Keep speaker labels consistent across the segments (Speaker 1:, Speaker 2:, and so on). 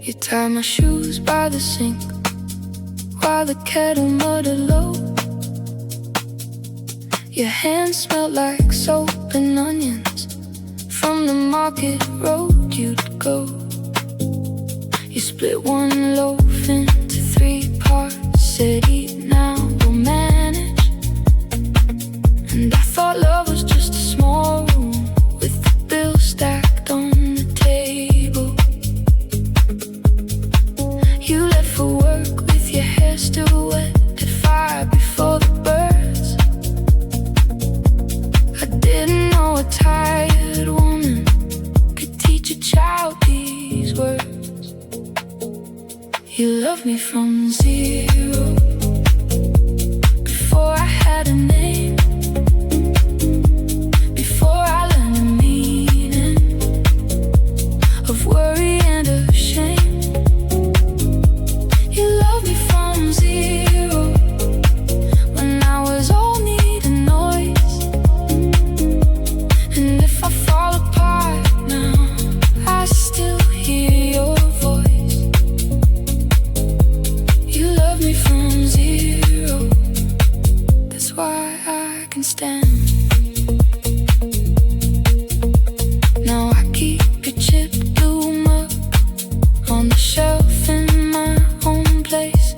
Speaker 1: You tie my shoes by the sink while the kettle muttered low. Your hands smelled like soap and onions. From the market road you'd go. You split one loaf into 3 parts. Said eat now, we'll manage. And I thought love was just a small room with the bill stacked on the table. You left for work with your hair still wet at 5 before the birds. I didn't know a tired woman could teach a child these words. You loved me from zero, before I had a name, before I learned the meaning of worry and of shame. You loved me from zero, when I was all need and noise. And if I fall apart now, I still hear your voice. You love me from zero, that's why I can stand. Now I keep your chipped blue mug on the shelf in my own place.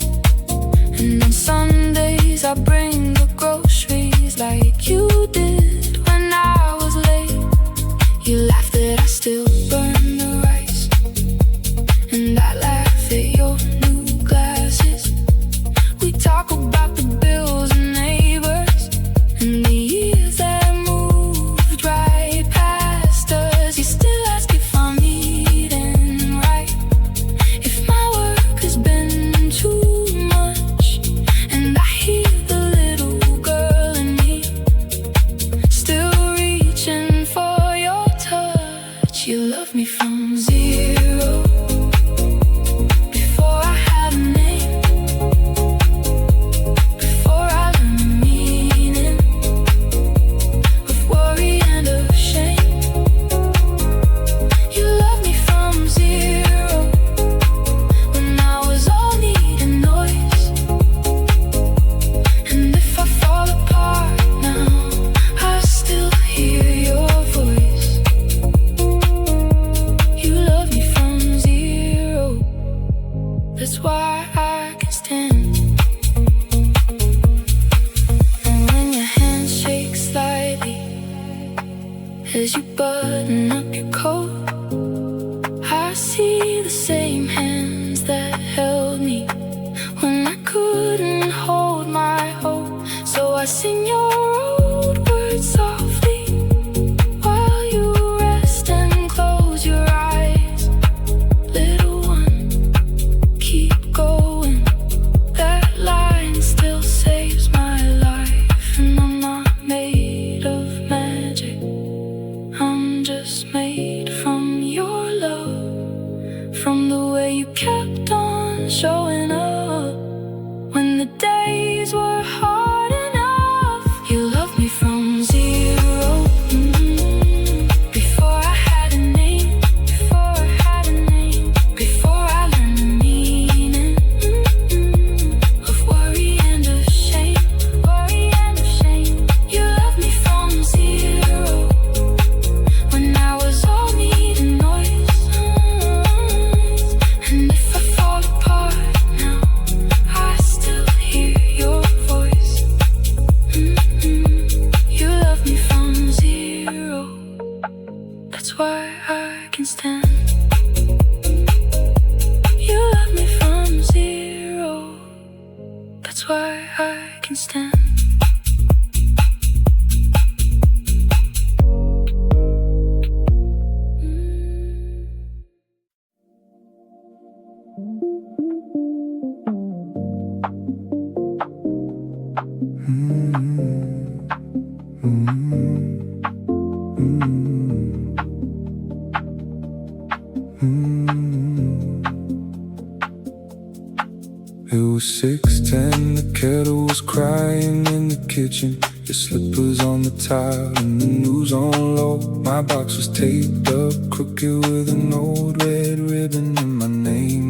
Speaker 1: And on Sundays I bring the groceries like you did when I was late. You laugh that I still burn the rice, and I laugh at your new glasses. We talk about the bills and neighbors and the years that moved right past us. You still ask if I'm eating right, if my work has been too much. And I hear the little girl in me still reaching for your touch. You love me from zero, before I had a name, before I learned the meaning of worry and of shame. You love me from zero, when I was all need and noise. And if I fall apart now, I still hear your voice. You love me from zero, that's why I can stand. And when your hands shake slightly as you button up your coat, I see the same hands that held me when I couldn't hold my hope. So I sing your old words softly while you rest and close your eyes. Little one, keep going. That line still saves my life. And I'm not made of magic, I'm just made from your love, from the way you kept on showing up when the days were hard enough. You loved me from zero, before I had a name, before I had a name, before I learned the meaning of worry and of shame, worry and of shame. You loved me from zero, when I was all need and noise. And if I fall apart now, I still hear your voice. You love me from zero, that's why I can stand. You love me from zero, that's why I can stand.
Speaker 2: It was 6:10, the kettle was crying in the kitchen. Your slippers on the tile and the news on low. My box was taped up crooked with an old red ribbon and my name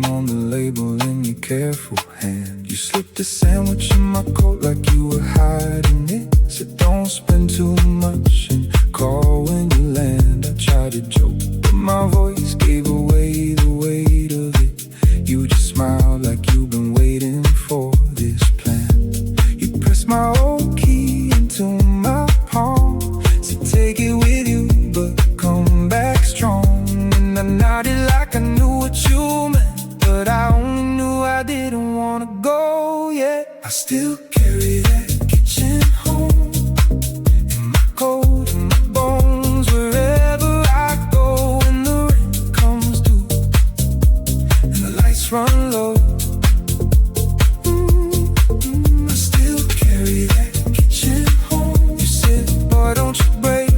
Speaker 2: careful hand. You slipped a sandwich in my coat like you were hiding it. Said don't spend too much and call when you land. I tried to joke, but my voice gave away the weight of it. You just smiled like you've been waiting for this plan. You pressed my old key into my palm. Said take it with you, but come back strong. And I nodded like I knew what you meant, but I only knew I didn't wanna go yet. I still carry that kitchen home in my coat and my bones wherever I go. When the rent comes due and the lights run low, I still carry that kitchen home. You said, boy, don't you break,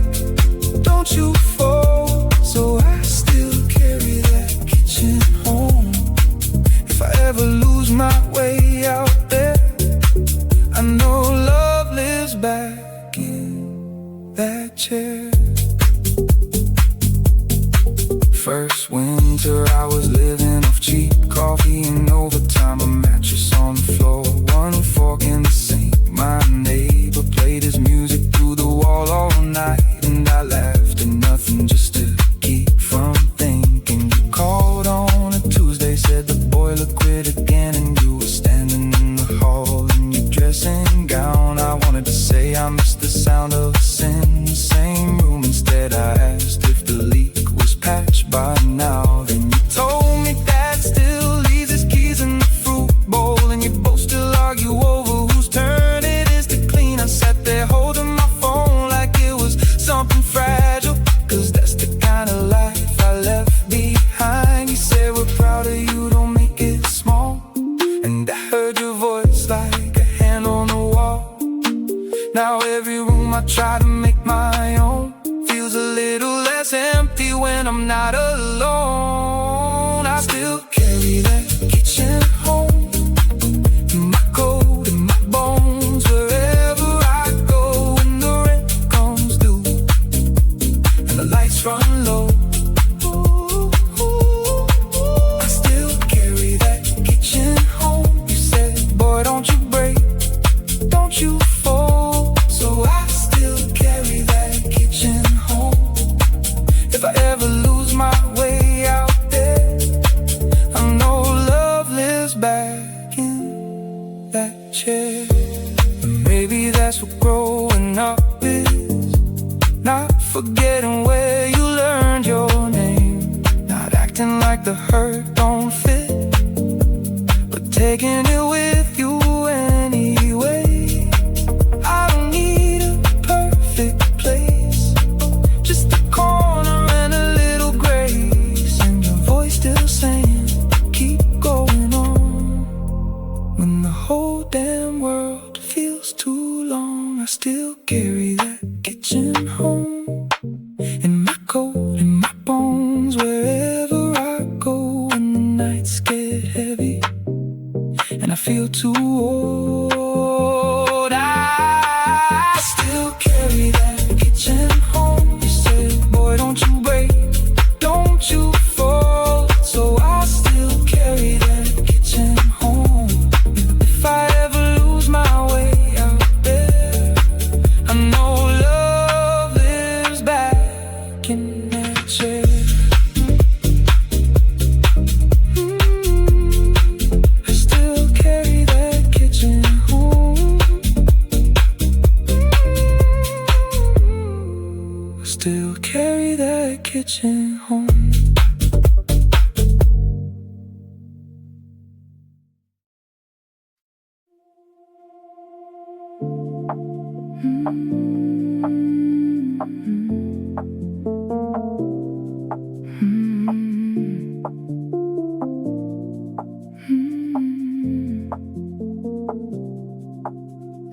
Speaker 2: don't you fall. So I still carry that kitchen home. If I ever lose my way out there, I know love lives back in that chair. First winter I was living off cheap coffee and overtime, a mattress on the floor, one fork in the sink. My neighbor played his music through the wall all night, and I laughed at nothing just to keep from thinking. You called on a Tuesday, said the boiler quit again, and you were standing in the hall in your dressing gown. I wanted to say I missed the sound of us in the same room. Instead I asked if the leak was patched by now. Then you told me Dad still leaves his keys in the fruit bowl, and you both still argue over whose turn it is to clean. I sat there holding my phone like it was something fragile, cause that's the kind of life I left behind. You said we're proud of you, don't make it small, and I heard your voice like a hand on the wall. Now every room I try to make my own feels a little less empty when I'm not alone. I still carry that kitchen home in my coat and my bones wherever I go. When the rent comes due and the lights run low, I still carry that kitchen home. You said, boy, don't you break, don't you fall. So I still carry that kitchen home. If I ever lose my way out there, I know love lives back in that chair. And maybe that's what growing up is, not forgetting where you learned your name, not acting like the hurt don't fit, but taking it with you anyway. I don't need a perfect place, just a corner and a little grace, and your voice still saying keep going on. When the whole damn world feels too long, I still carry that kitchen home in my coat and my bones wherever I go. When the nights get heavy and I feel too old, I still carry that kitchen home. You said, boy, don't you break, don't you fall. So I still carry that kitchen home. If I ever lose my way out there, I know love lives back in that chair. I still carry that kitchen home. I still carry that kitchen home.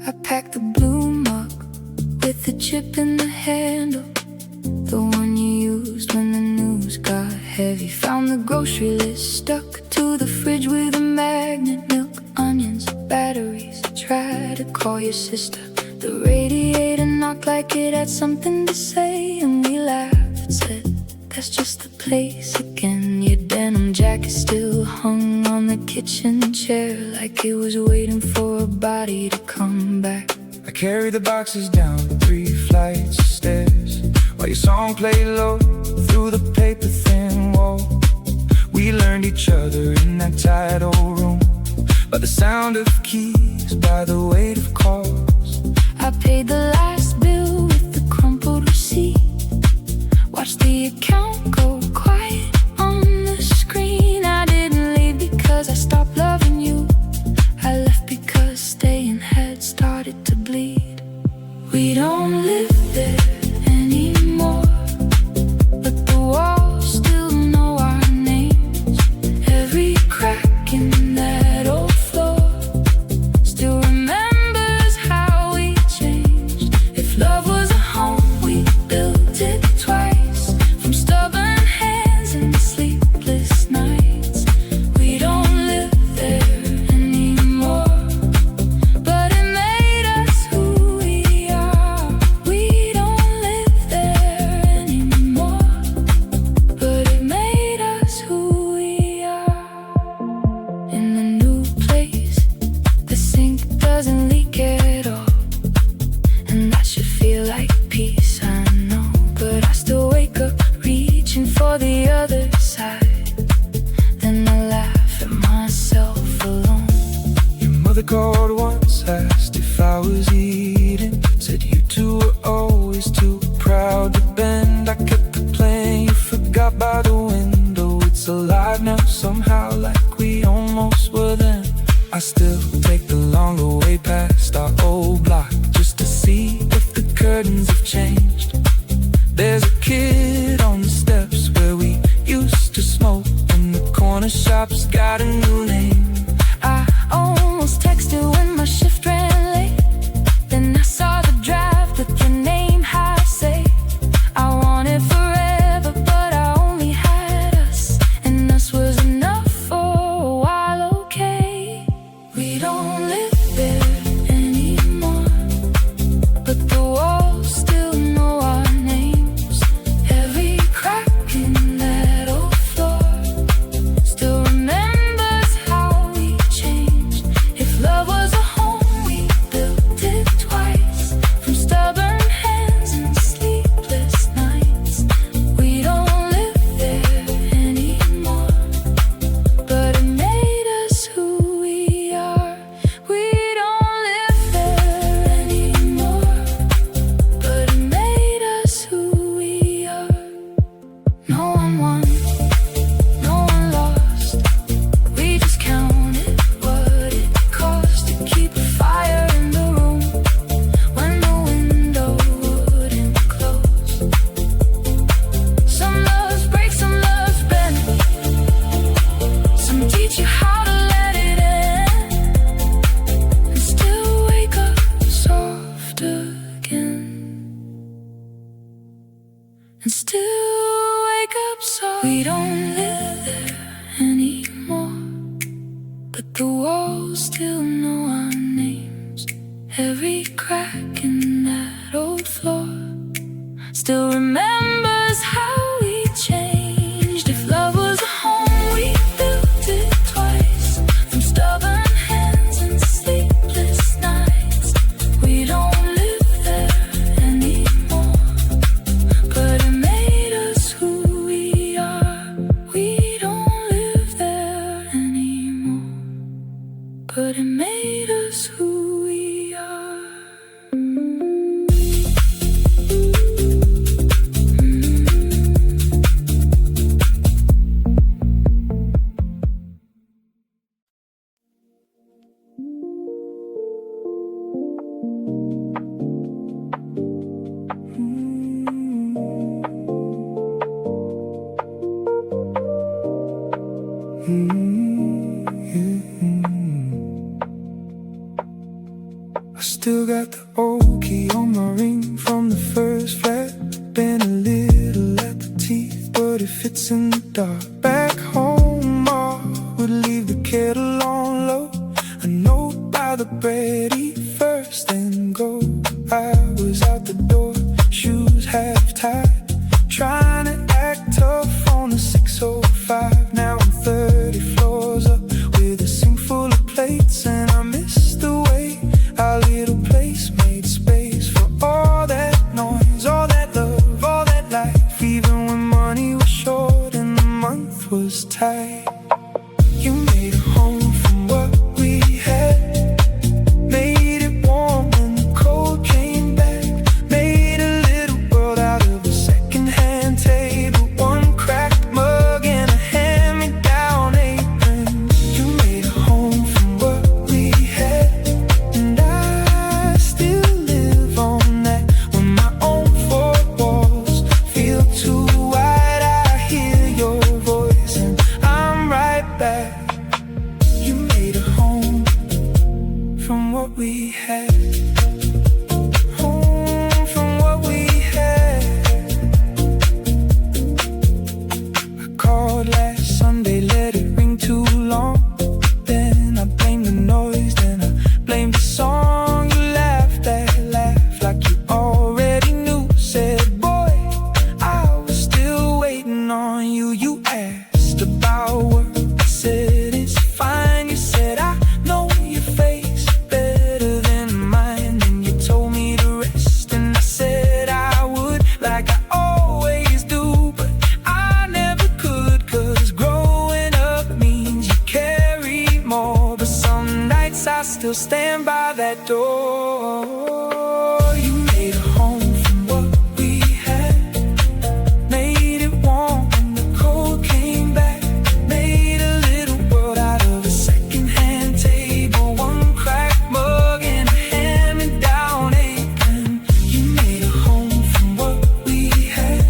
Speaker 1: I packed the blue mug with the chip in the handle, the one you used when the news got heavy. Found the grocery list stuck to the fridge with a magnet. Milk, onions, batteries. Tried to call your sister. The radiator knocked like it had something to say, and we laughed, said that's just the place again. Your denim jacket still hung on the kitchen chair, like it was waiting for a body to come back.
Speaker 2: I carried the boxes down 3 flights of stairs, while your song played low through the paper-thin wall. We learned each other in that tight old room, by the sound of keys, by the weight of calls.
Speaker 1: I paid the last bill with the crumpled receipt, watched the account go quiet on the screen. I didn't leave because I stopped loving you, I left because staying had started to bleed. We don't live there anymore, but the walls still know our names. Every crack in that old floor still remembers how we changed. If love was a home, we built it twice, from stubborn hands and sleepless nights. We don't live there anymore, but it made us who we are. We don't live there anymore, but it made us who we are. In the new place, the sink doesn't leak at all, and that should feel like peace, I know. But I still wake up reaching for the other side, then I laugh at myself alone.
Speaker 2: Your mother called once, asked if I was eating, said you two were always too proud to bend. I kept the plan you forgot by the window. It's alive now somehow, like we almost were then. I still take the longer way past our old block, just to see if the curtains have changed. There's a kid on the steps where we used to smoke, and the corner shop's got a new name.
Speaker 1: I almost texted when my shift ran late, then I saw the draft with your name high saved. I wanted forever, but I only had us, and us was enough for a while, okay. We don't live there anymore, but the walls still know our names. Every crack in that old floor still remembers how we changed. If love was a home, we built it twice, from stubborn hands and sleepless nights. We don't live there anymore, but it made us who we are. We don't live there anymore, but it made us who we are. No one won, no one lost. We just counted what it cost to keep a fire in the room when the window wouldn't close. Some loves break, some loves bend, some teach you how to let it end, and still wake up soft again, and still wake up soft. We don't live there anymore, but the walls still know our names. Every crack in that old floor still remembers how we changed. If love was a home, we built it twice, from stubborn hands and sleepless nights. We don't live there anymore, but it made us who we are. We don't live there anymore, but it made us who we are.
Speaker 2: I still got the old key on my ring from the first flat. Been a little at the teeth, but it fits in the dark. Back home, Ma would leave the kettle on low, a note by the bread, eat first then go. I was out the door, shoes half tied, trying to act tough on the 25, now I'm 30 floors up with a sink full of plates. And I miss the way our little place made space for all that noise, all that love, all that life. Even when money was short and the month was tight, you made a home from what we had, made it warm when the cold came back, made a little world out of a second-hand table, one cracked mug and a hand-me-down apron. You made a home from what we had, and I still live on that. When my own four walls feel too wide, I hear your voice and I'm right back. You made a home from what we had, home from what we had. I called last Sunday, let it ring too long. Then I blamed the noise, then I blamed the song. You laughed that laugh like you already knew. Said, boy, I was still waiting on you. You asked about work, I said it's fine. You said I know your face better than mine, and you told me to rest, and I said I would, like I always do, but I never could, 'cause growing up means you carry more. But some nights I still stand by that door. You made a home from what we had, made it warm when the cold came back, made a little world out of a second-hand table, one cracked mug and a hand-me-down apron. You made a home from what we had,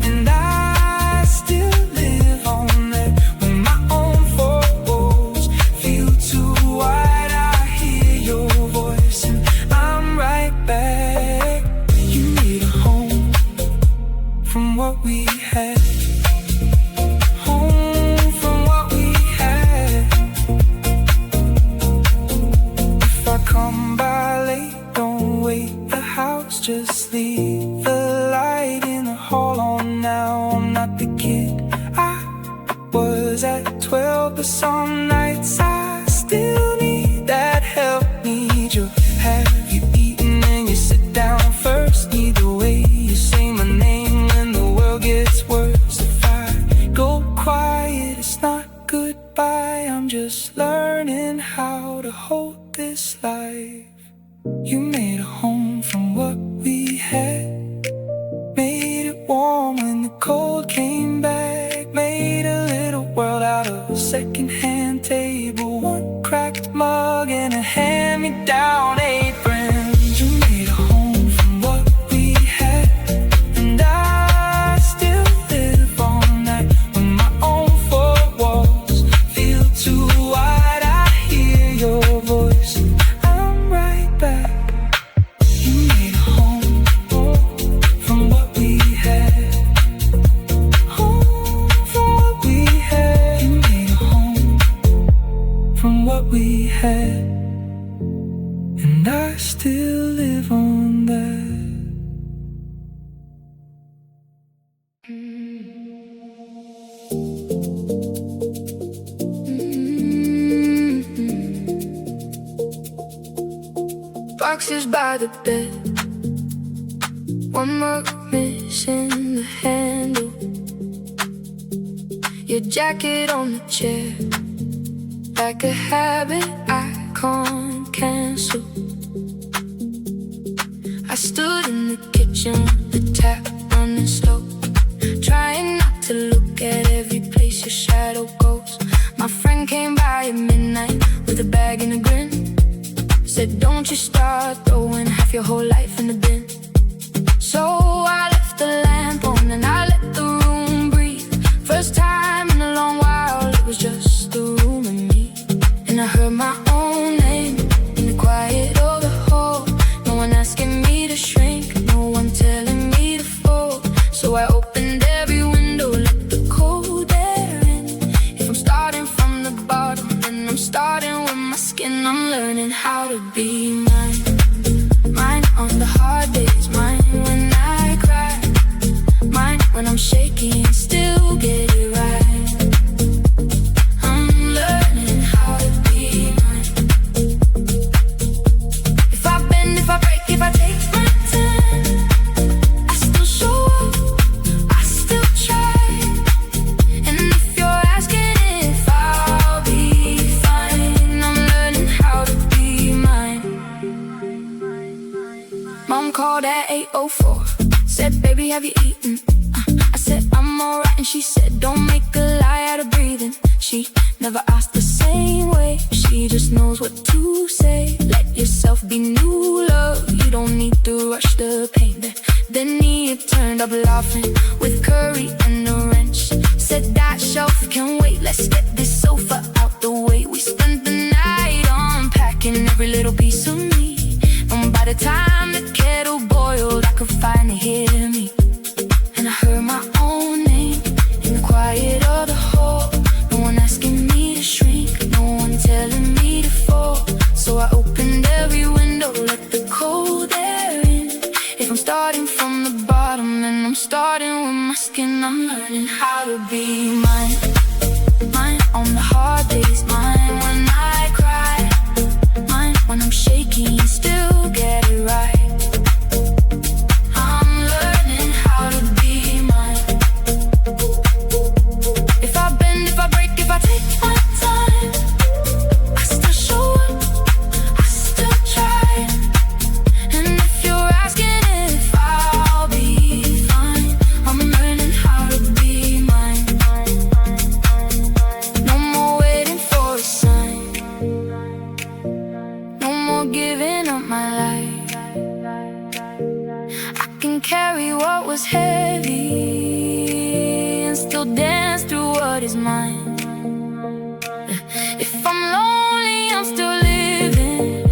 Speaker 2: and I still live on that. When my own four walls feel too wide, I hear your voice and I'm right back. You made a home from what we had, home from what we had. If I come by late, don't wait the house, just leave the light in the hall on now. I'm not the kid I was at 12, but some nights I still need that help, need your have you eaten and you sit down first. Need the way you say my name when the world gets worse. If I go quiet, it's not goodbye, I'm just learning how to hold this life. You made a home from what we had, made it warm when the cold came back, made a little world out of a second-hand table, one cracked mug and a hand-me-down apron. You made a home from what we had, and I still live on that. When my own four walls feel too wide, I hear your voice and I'm right back. You made a home from what we had, home from what we had. You made a home from what we had, and I still live on that.
Speaker 1: Boxes by the bed, one mug missing the handle, your jacket on the chair, like a habit I can't cancel. I stood in the kitchen with the tap running slow, trying not to look at every place your shadow goes. My friend came by at midnight with a bag and a grin, said don't you start throwing half your whole life in the bin. So I left the lamp on and I let the room breathe. First time in a long while, it was just the room and me. And I heard my own name in the quiet of the hall. No one asking me to shrink, no one telling me to fall. So I opened every window, let the cold air in. If I'm starting from the bottom, then I'm starting with my skin. I'm learning how to be mine, mine on the hard days, mine when I cry, mine when I'm shaking, still get it right. hungry, have you eaten? I said I'm alright and she said don't make a lie out of breathing. She never asked the same way, she just knows what to say. Let yourself be new love, you don't need to rush the pain. Then he turned up laughing with curry and a wrench. Said that shelf can wait, let's get this sofa out the way. We spent the night unpacking every little piece of me, and by the time the kettle boiled I could finally hear me. And I heard my own name in the quiet of the hall. No one asking me to shrink, no one telling me to fall. So I opened every window, let the cold air in. If I'm starting from the bottom, then I'm starting with my skin. I'm learning how to be mine, mine on the hard days, mine when I cry, mine when I'm shaky and still get it right. I'm learning how to be mine. If I bend, if I break, if I take my time, I still show up, I still try. And if you're asking if I'll be fine, I'm learning how to be mine. No more waiting for a sign, no more giving up my life. I can carry what was heavy and still dance through what is mine. If I'm lonely, I'm still living.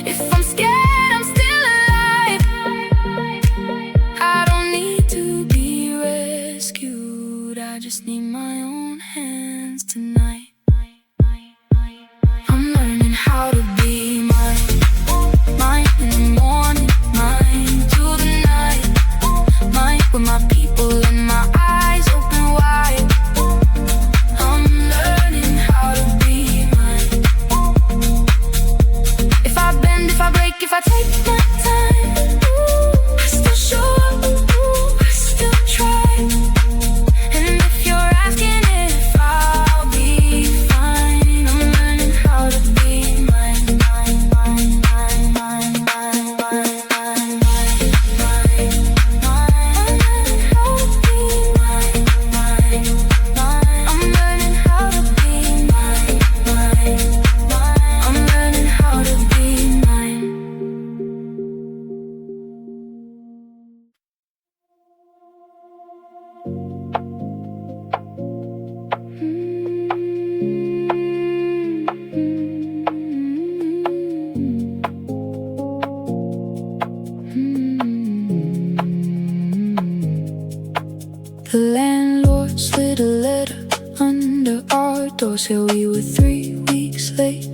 Speaker 1: If I'm scared, I'm still alive. I don't need to be rescued, I just need my own hands tonight. I'm learning how to be mine, mine in the morning, mine through the night, mine with my people and my eyes open wide. I'm learning how to be mine. If I bend, if I break, if I take my time, I still show up, I still try. And if you're asking if I'll be fine, I'm learning how to be mine, mine, mine, mine, mine, mine, mine, mine, mine, mine. I'm learning how to be mine, mine, mine. I'm learning how to be mine. The landlord slid a letter under our door, said we were 3 weeks late,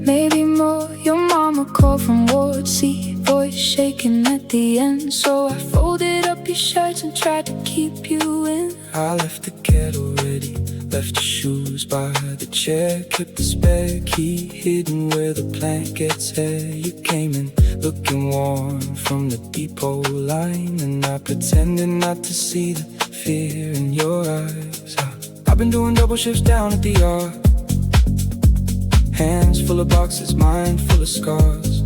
Speaker 1: maybe more. Your mama called from Ward C, voice shaking at the end. So I folded up your shirts and tried to keep you in.
Speaker 2: I left the kettle ready, left your shoes by the chair, kept the spare key hidden where the plant gets air. You came in looking warm from the depot line, and I pretended not to see the fear in your eyes. I've been doing double shifts down at the yard, hands full of boxes, mind full of scars.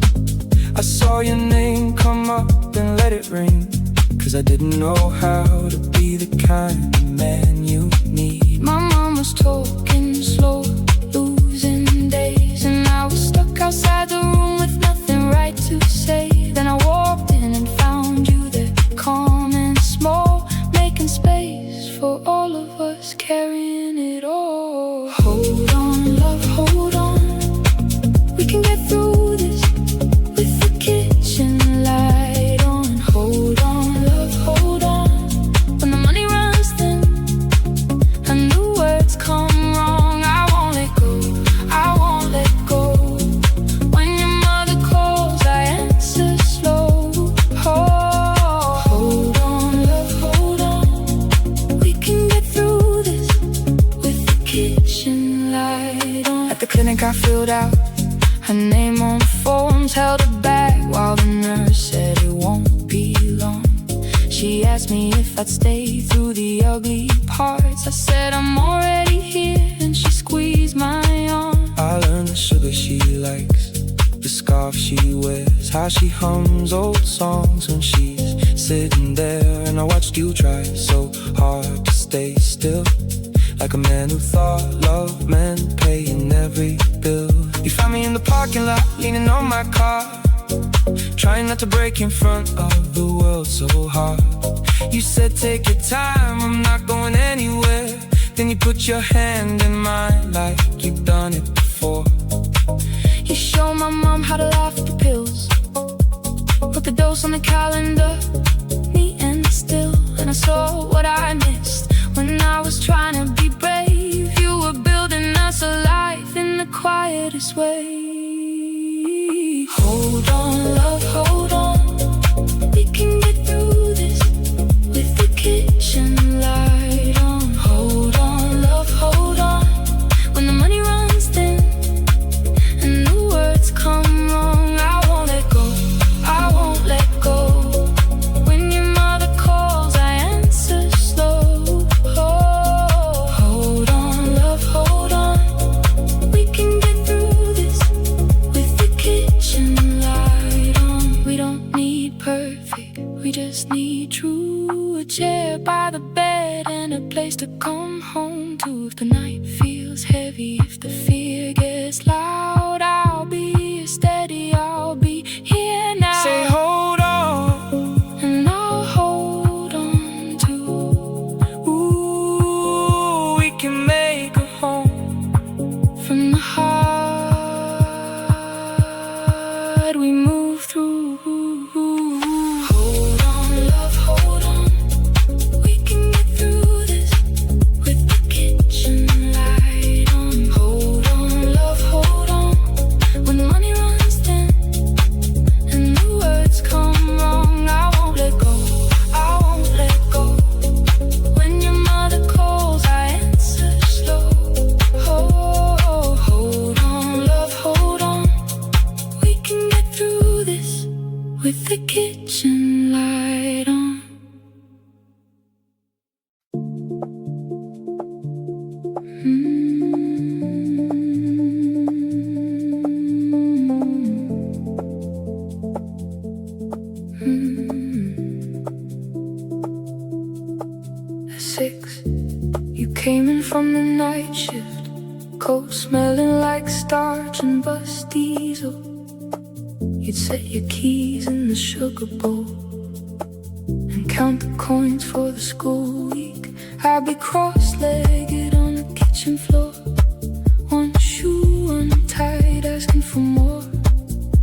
Speaker 2: I saw your name come up and let it ring, 'cause I didn't know how to be the kind of man you need.
Speaker 1: My mom was talking slow, losing days, and I was stuck outside the room with nothing right to say. Then I walked in and found you there, calm and small, making space for all of us, carrying it all. Hold on, love, hold on, we can get through this with the kitchen light on. Hold on, love, hold on, when the money runs thin and the words come wrong, I won't let go, I won't let go. When your mother calls, I answer slow. Hold on, love, hold on, we can get through this with the kitchen light on. At the clinic I filled out her name on forms, held her back while the nurse said it won't be long. She asked me if I'd stay through the ugly parts. I said I'm already here, and she squeezed my arm.
Speaker 2: I learned the sugar she likes, the scarf she wears, how she hums old songs when she's sitting there and I watched you try so hard to stay still, like a man who thought love meant paying every bill. You found me in the parking lot, leaning on my car, trying not to break in front of the world so hard. You said take your time, I'm not going anywhere. Then you put your hand in mine like you've done it before.
Speaker 1: You show my mom how to laugh at the pills, put the dose on the calendar, neat and still. And I saw what I missed when I was trying to be brave. You were building us a life in the quietest way. Hold on, love, hold on. We can get through this with the kitchen light on. Hold on, love, hold on. When the money runs thin and the words come wrong, I won't let go, I won't let go. When your mother calls, I answer slow. Oh, hold on, love, hold on. We can get through this with the kitchen light on. We don't need perfect, we just need true. A chair by the bed and a place to come home to. If the night feels heavy, if the fear gets loud, I'll be steady, I'll be here now.
Speaker 2: Say hold on,
Speaker 1: and I'll hold on too.
Speaker 2: ooh, we can make a home.
Speaker 1: From the heart we move through. Hold on, love, hold on. We can get through this with the kitchen light on. Hold on, love, hold on. When the money runs thin and the words come wrong, I won't let go, I won't let go. When your mother calls, I answer slow. Oh, hold on, love, hold on. We can get through this with the kitchen light on. At 6, you came in from the night shift, coat smelling like starch and bus diesel. You'd set your keys in the sugar bowl and count the coins for the school week. I'd be cross-legged on the kitchen floor, one shoe untied, asking for more.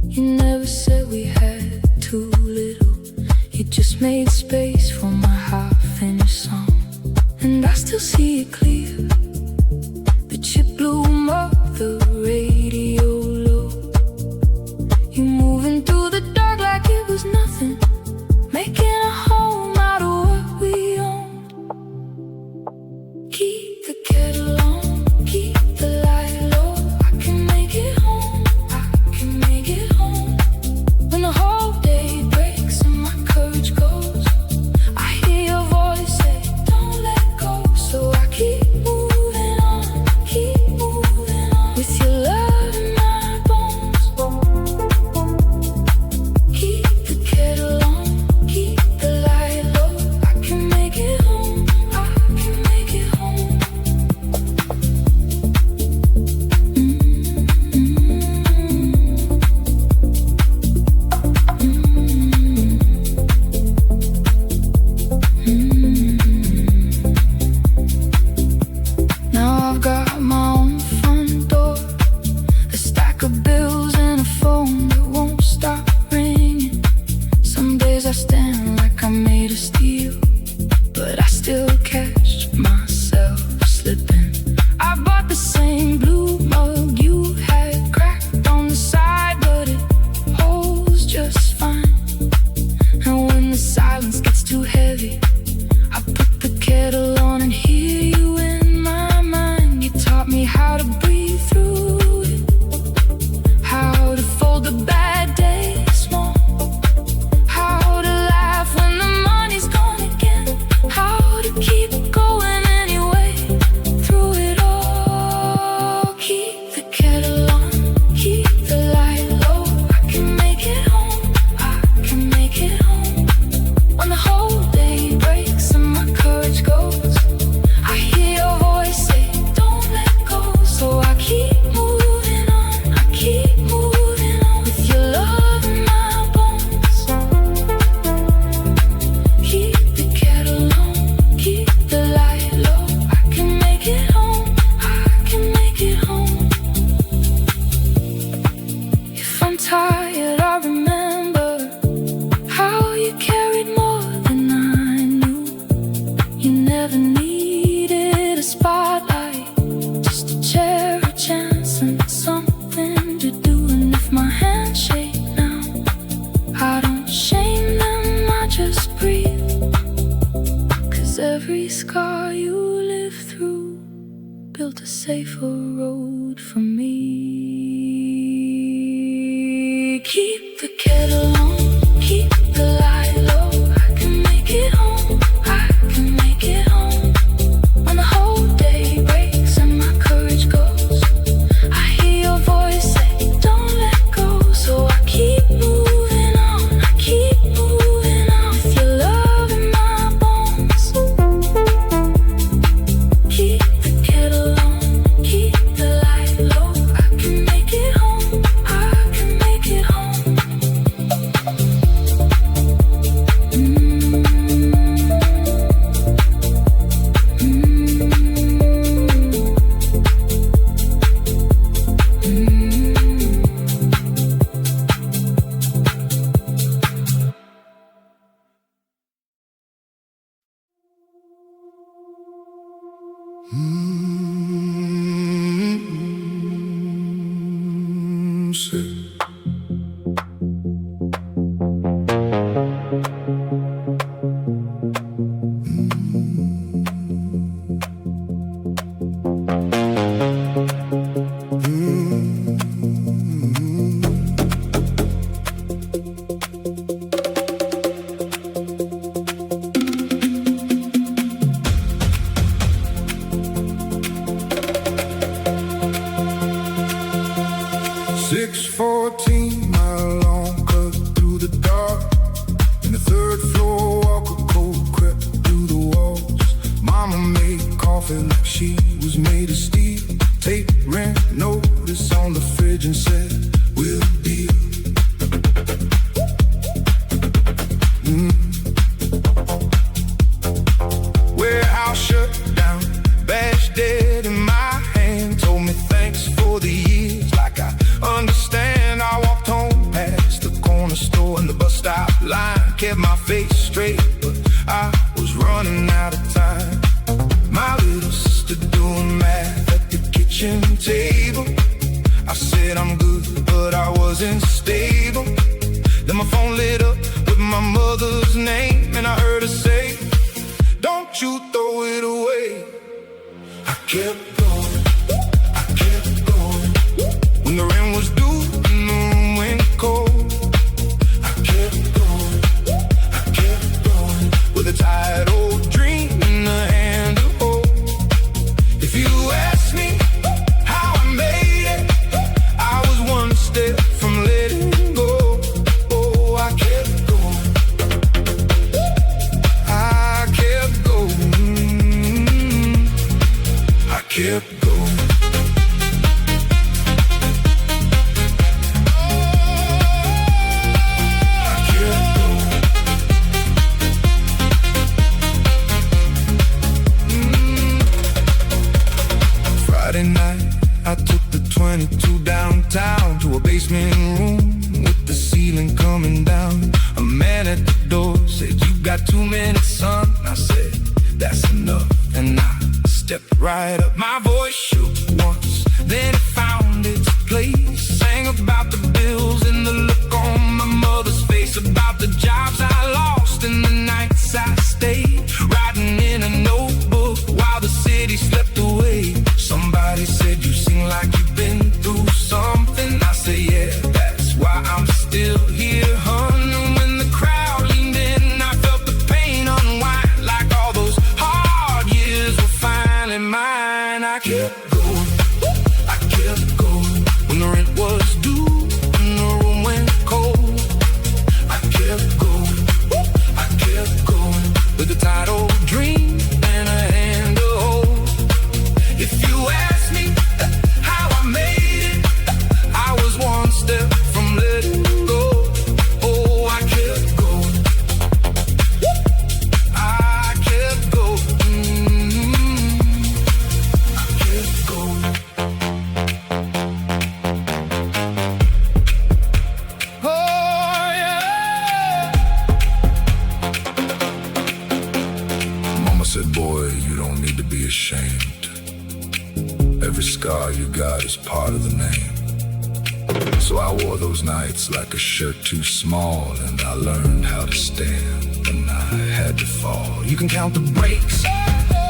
Speaker 1: You never said we had too little, you just made space for my half-finished song. And I still see it clear, the chip bloom up the radio low. You moving through the dark like it was nothing, making a home out of what we own. Keep the kettle on, keep the light low. I can make it home, I can make it home. When the whole day breaks and my courage goes, I hear your voice say, don't let go. So I keep moving. spotlight, just a chair, a chance, and something to do. And if my hands shake now, I don't shame them, I just breathe. 'Cause every scar you live through built a safer road for me. Keep the kettle on, keep the light low. I can make it home, I can make it home. When the whole day breaks and my courage goes, I hear your voice say, don't let go. So I keep moving on, I keep moving on. With your love in my bones, keep the kettle on, keep the light low. I can make it home, I can make it home.
Speaker 2: said, boy, you don't need to be ashamed. Every scar you got is part of the name. So I wore those nights like a shirt too small, and I learned how to stand when I had to fall. You can count the breaks,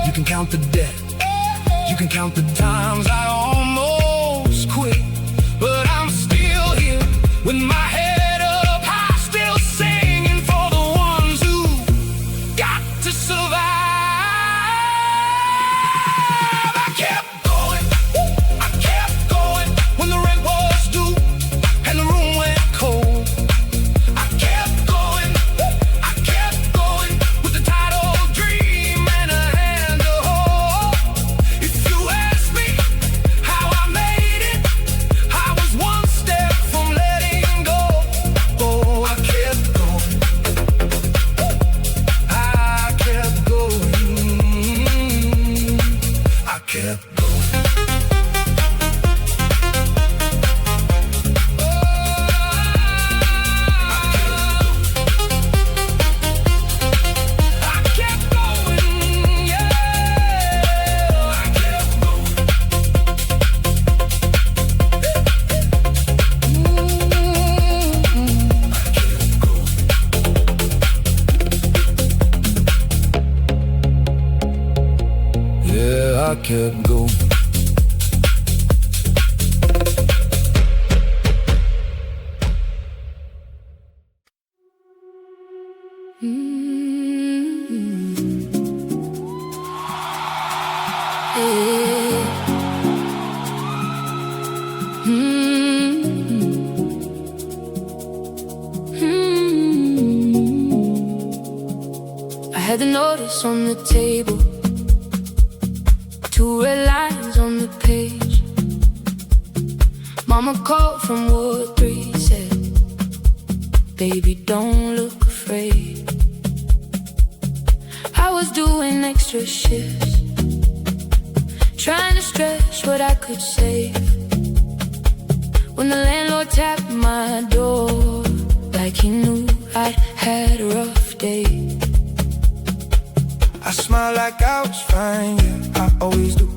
Speaker 2: you can count the debt, you can count the times I almost quit, but I'm still here with my head up high, still singing for the ones who got to survive. I kept going when the rent was due and the room went cold. I kept going with the title dream and a hand to hold. If you ask me how I made it, I was one step from letting go. Oh, I kept going. I kept going. I kept going. I kept going.
Speaker 1: I had the notice on the table, 2 red lines on the page. Mama called from Ward 3, said, baby, don't look afraid. I was doing extra shifts, trying to stretch what I could save, when the landlord tapped my door, like he knew I'd had a rough day.
Speaker 2: I smiled like I was fine, yeah, I always do,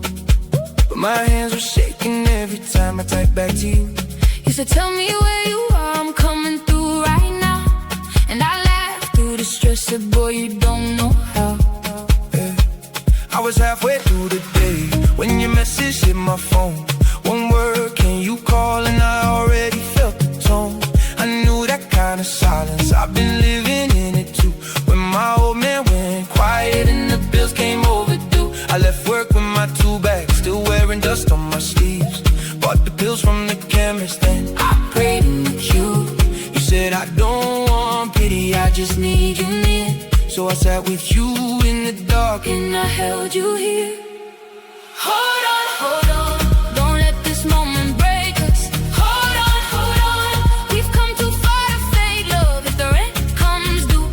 Speaker 2: but my hands were shaking every time I typed back to you.
Speaker 1: You said, tell me where you are, I'm coming through right now. And I laughed through the stress, said, boy, you don't know how.
Speaker 2: Yeah. I was halfway through the day when your message hit my phone. One word, can you call? And I already felt the tone. I knew that kind of silence, I've been living in it too. When my old man went quiet and the bills came overdue, I left work with my 2 bags, still wearing dust on my sleeves. Bought the pills from the chemist and
Speaker 1: I prayed in the queue.
Speaker 2: you said, I don't want pity, I just need you near. So I sat with you in the dark
Speaker 1: and I held you here. Hold on, don't let this moment break us. Hold on, we've come too far to fake love. If the rent comes due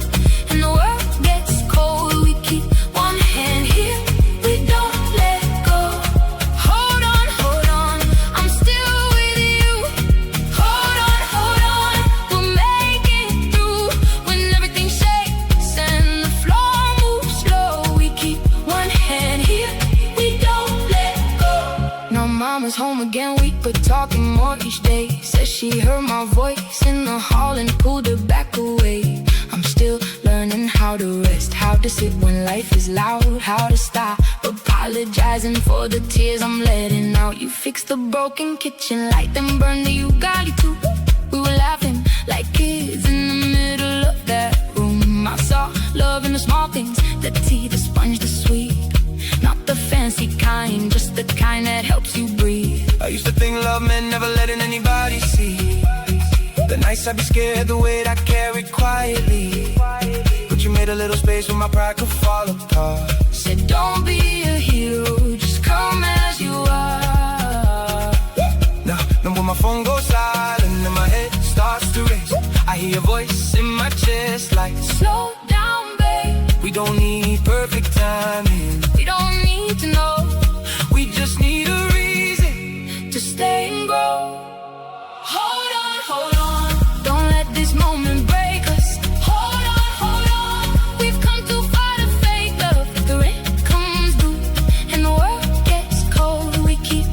Speaker 1: and the world gets cold, we keep one hand here, we don't let go. Hold on, I'm still with you. Hold on, we'll make it through. When everything shakes and the floor moves slow, we keep one hand here, we don't let go. Now mama's home again, weak but talking more each day. Says she heard my voice in the hall and pulled her back away. I'm still learning how to rest, how to sit when life is loud, how to stop apologizing for the tears I'm letting out. You fixed the broken kitchen light, then burned the Ugali too. We were laughing like kids in the middle of that room. I saw love in the small things, the tea, the sponge, the sweet. Not the fancy kind, just the kind that helps you breathe.
Speaker 2: I used to think love meant never letting anybody see the nights I'd be scared, the weight I carried quietly. But you made a little space where my pride could fall apart.
Speaker 1: Said don't be a hero, just come as you are.
Speaker 2: Now when my phone goes silent and my head starts to race, I hear your voice in my chest like,
Speaker 1: slow down, babe.
Speaker 2: we don't need perfect timing,
Speaker 1: We don't need to know,
Speaker 2: we just need a reason
Speaker 1: to stay and grow. Hold on, don't let this moment break us. Hold on, we've come too far to fake love. The rent comes due and the world gets cold, we keep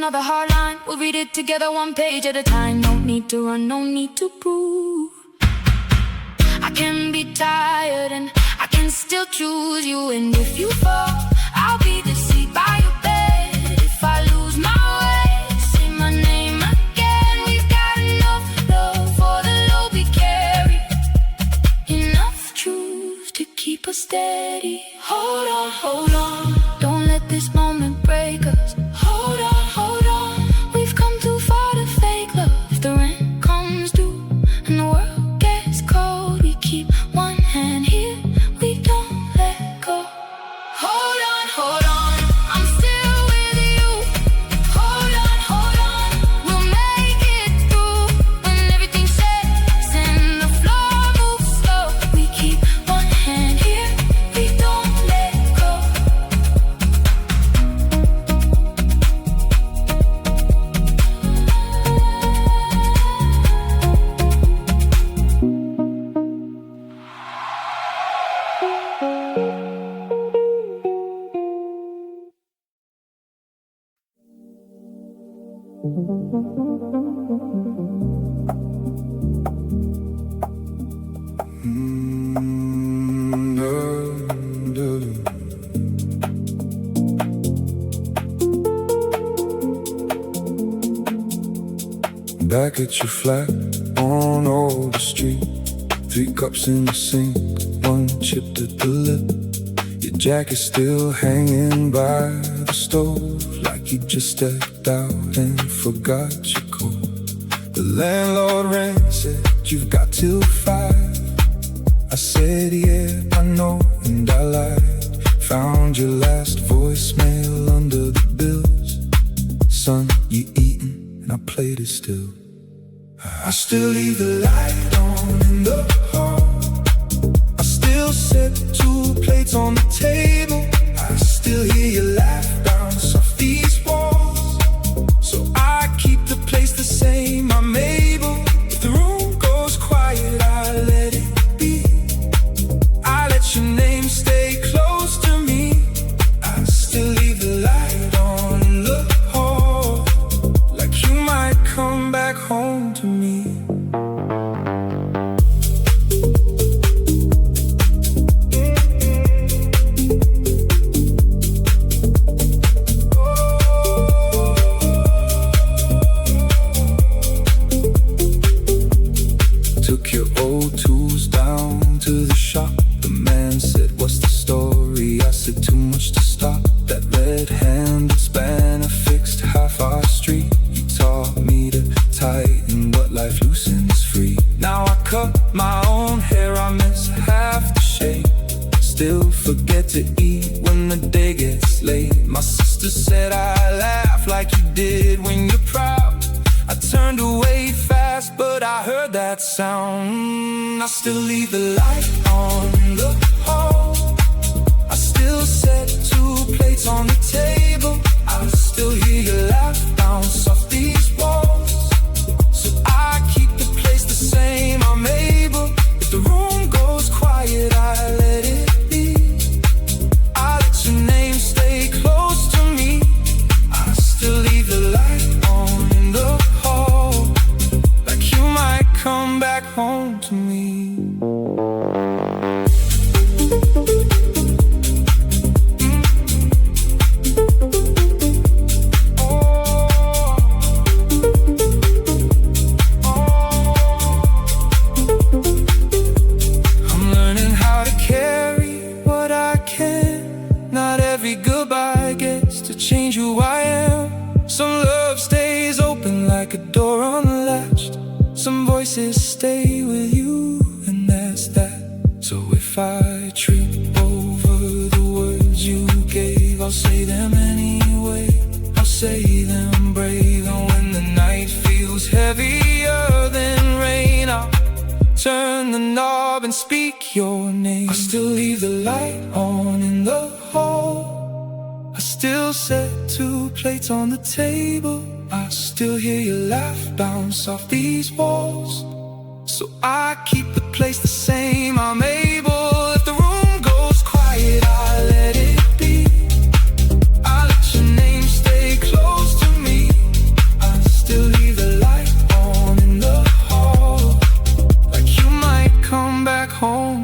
Speaker 1: another hard line. We'll read it together, one page at a time. No need to run, no need to prove. I can be tired and I can still choose you. And if you fall, I'll be the seat by your bed. If I lose my way, say my name again. We've got enough love for the load we carry, enough truth to keep us steady. Hold on, don't let this moment break us. Hold on, we've come too far to fake love. If the rent comes due and the world gets cold, we keep one hand here, we don't let go. Hold on, I'm still with you. Hold on, we'll make it through. When everything shakes and the floor moves slow, we keep one hand here, we don't let go.
Speaker 2: Back at your flat on Old Street, 3 cups in the sink, 1 chipped at the lip. Your jacket still hanging by the stove, like you just stepped out and forgot your coat. The landlord rang, said you've got till 5. I said yeah, I know, and I lied. Found your last voicemail under the bills. Son, you eatin', and I played it still. I still leave the light on in the hall. I still set 2 plates on the table. I still hear you laugh bounce off these walls. So I keep the place the same, I'm able. If the room goes quiet, I let it be. I let your name stay close to me. I still leave the light on in the hall, like you might come back home to me. Took your old tools down to the shop. The man said, what's the story? I said, too much to stop. That red-handed spanner fixed half our street. You taught me to tighten what life loosens free. Now I cut my own hair, I miss half the shape. Still forget to eat when the day gets late. My sister said I laugh like you did when you're proud. I turned away fast, but I heard that sound. I still leave the light on in the hall. I still set 2 plates on the table. I still hear you laugh bounce off these walls. So I keep the place the same, I'm able. If the room goes quiet, I let it be. I let your name stay close to me. I still leave the light on in the hall, like you might come back home to me. Change who I am. Some love stays open like a door unlatched. Some voices stay with you, and that's that. So if I trip over the words you gave, I'll say them anyway. I'll say them brave. And when the night feels heavier than rain, I'll turn the knob and speak your name. I still leave the light on in the hall. I still set 2 plates on the table. I still hear your laugh bounce off these walls. So I keep the place the same, I'm able. If the room goes quiet, I let it be. I let your name stay close to me.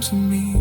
Speaker 2: to me.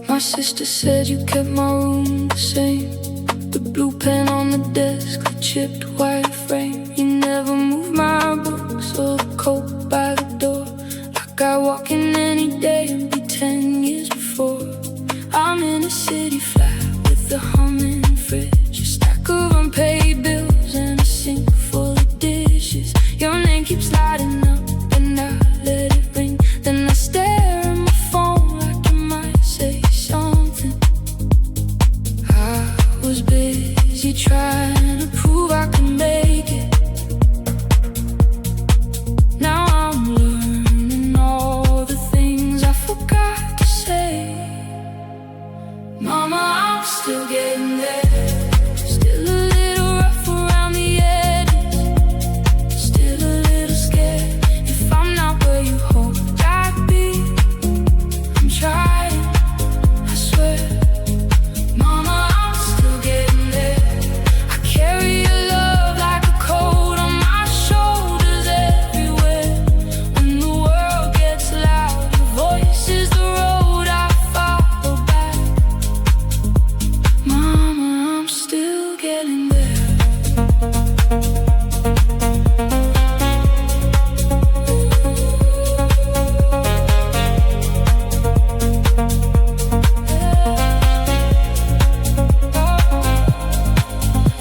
Speaker 1: My sister said you kept my room the same. The blue pen on the desk, the chipped white frame. You never moved my books or the coat by the door. Like I walk in any day and be 10 years before. I'm in a city flat with a humming fridge, a stack of unpaid bills and a sink full of dishes. Your name keeps lighting up and I let it ring. Then I stare at my phone like you might say something. I was busy trying to prove I could make it. Now I'm learning all the things I forgot to say. Mama, I'm still getting there. Still a little rough around the edges. Still a little scared if I'm not where you hoped I'd be. I'm trying, I swear. Mama, I'm still getting there. I carry your love like a coat on my shoulders everywhere. When the world gets loud, your voice is the road I follow back. Mama, I'm still getting there.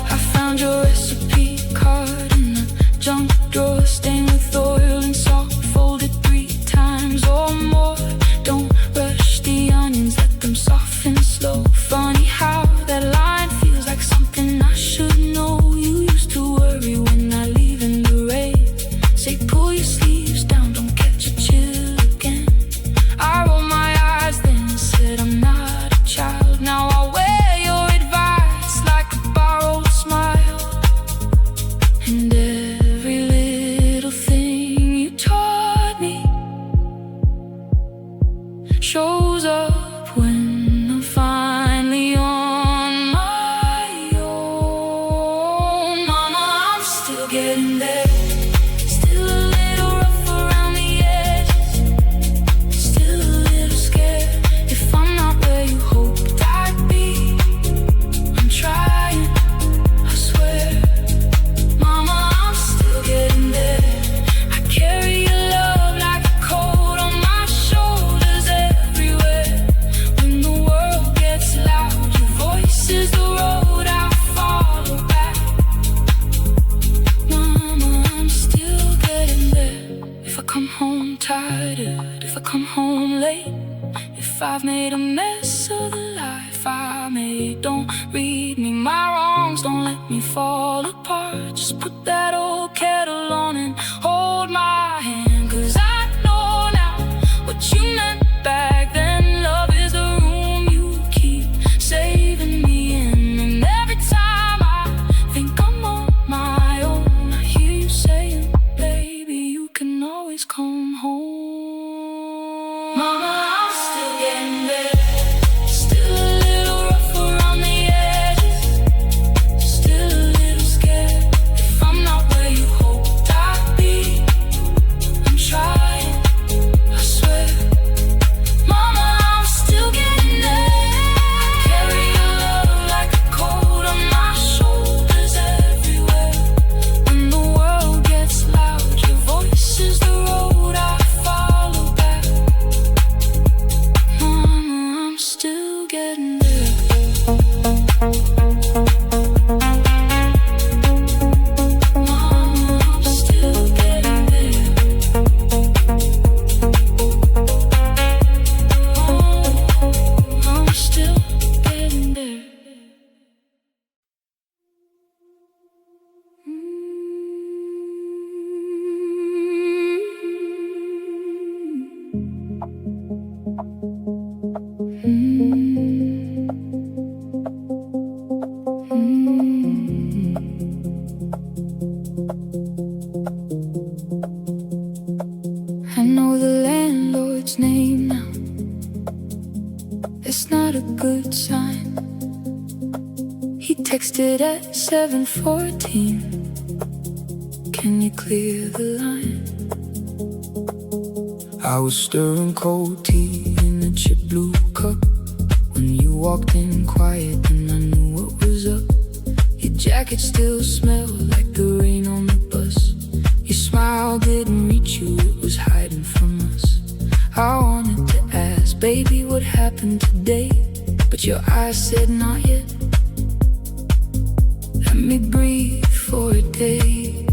Speaker 1: I found your recipe card in the junk drawer, stained with oil and salt, folded 3 times or more. Don't rush the onions, let them soften slow. Funny how that line feels like something I should know. You used to worry when I leave in the rain. Say pull your sleeves down, don't catch a chill again. I rolled my eyes then and said I'm not a child. Now I wear your advice like a borrowed smile. And every little thing you taught me shows up when I'm finally on my own. Mama, I'm still getting there. Still a little rough around the edges. Still a little scared if I'm not where you hoped I'd be. I'm trying, I swear. Mama, I'm still getting there. I carry your love like a coat on my shoulders everywhere. When the world gets loud, your voice is the road I follow back. Mama, I'm still getting there. If I come home tired, if I come home late, if I've made a mess of the life I made, don't read me my wrongs, don't let me fall apart. Just put that old kettle on and hold my hand. 'Cause I know now what you meant back then. Love is the room you keep saving me in. And every time I think I'm on my own, I hear you saying, baby, you can always come home. Mama, I'm still getting there. Still a little rough around the edges. Still a little scared if I'm not where you hoped I'd be. texted at 7:14. Can you clear the line?
Speaker 2: I was stirring cold tea in a chip blue cup when you walked in quiet and I knew what was up. Your jacket still smelled like the rain on the bus. Your smile didn't reach you, it was hiding from us. I wanted to ask, baby, what happened today? But your eyes said not yet. Let me breathe for a day.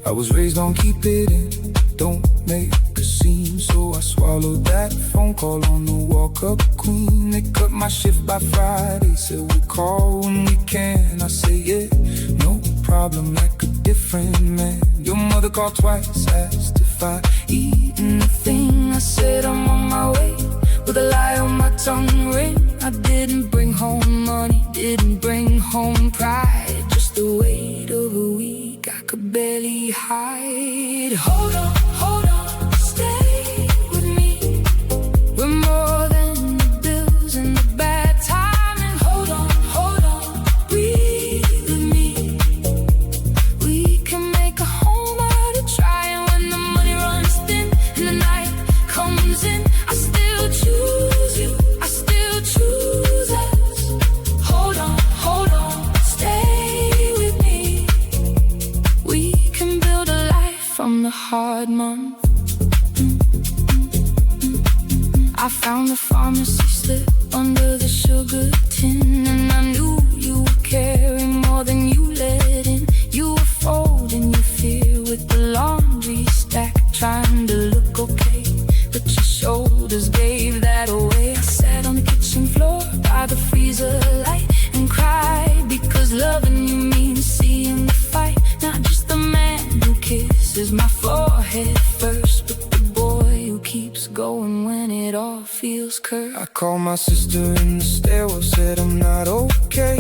Speaker 2: I was raised on keep it in, don't make a scene. So I swallowed that phone call on the walk-up queen. They cut my shift by Friday, said we'll call when we can. I say yeah, no problem, like a different man. Your mother called twice, asked if I eat anything. I said I'm on my way, with a lie on my tongue ring. I didn't bring home money, didn't bring home pride, just the weight of a week I could barely hide. Hold on, stay with me. We're more than the bills and the bad timing. Hold on, breathe with me. We can make a home out of trying. When the money runs thin and the night comes in, I still choose you, I still choose us. Hold on, stay with me. We can build a life from the hard month. I found the pharmacy slip under the sugar tin, and I knew you were caring more than you let in. You were folding your fear with the laundry stack, trying to look okay, but your shoulders gave that away. I sat on the kitchen floor by the freezer light and cried, because loving you means seeing the fight, not just the man who kisses my forehead first, but the boy who keeps going when it all feels cursed. I called my sister in the stairwell, said I'm not okay.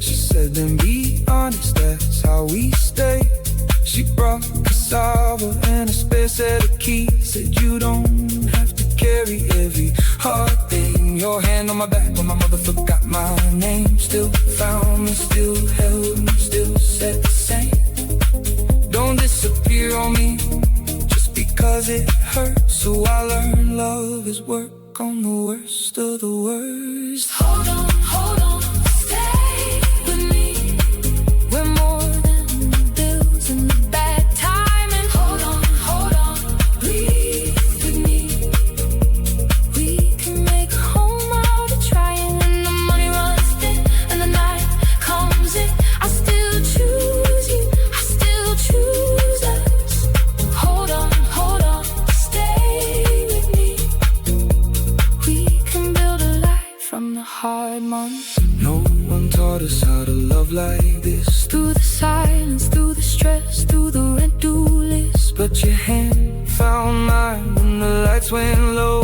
Speaker 2: She said then be honest, that's how we stay. She brought cassava and a spare set of keys, said you don't have to carry every hard thing. Your hand on my back when my mother forgot my name, still found me, still held me, still said the same. Don't disappear on me just because it hurts. So I learned love is work on the worst of the worst. Hold on, stay with me. We're more than the bills and the bad timing. Hold on, breathe with me. We can make a home out of trying. When the money runs thin and the night comes in, I still choose you, I still choose us. Hold on, stay with me. We can build a life from the hard months. No one taught us how to love like this. Through the silence, through the stress, through the rent due list. But your hand found mine when the lights went low.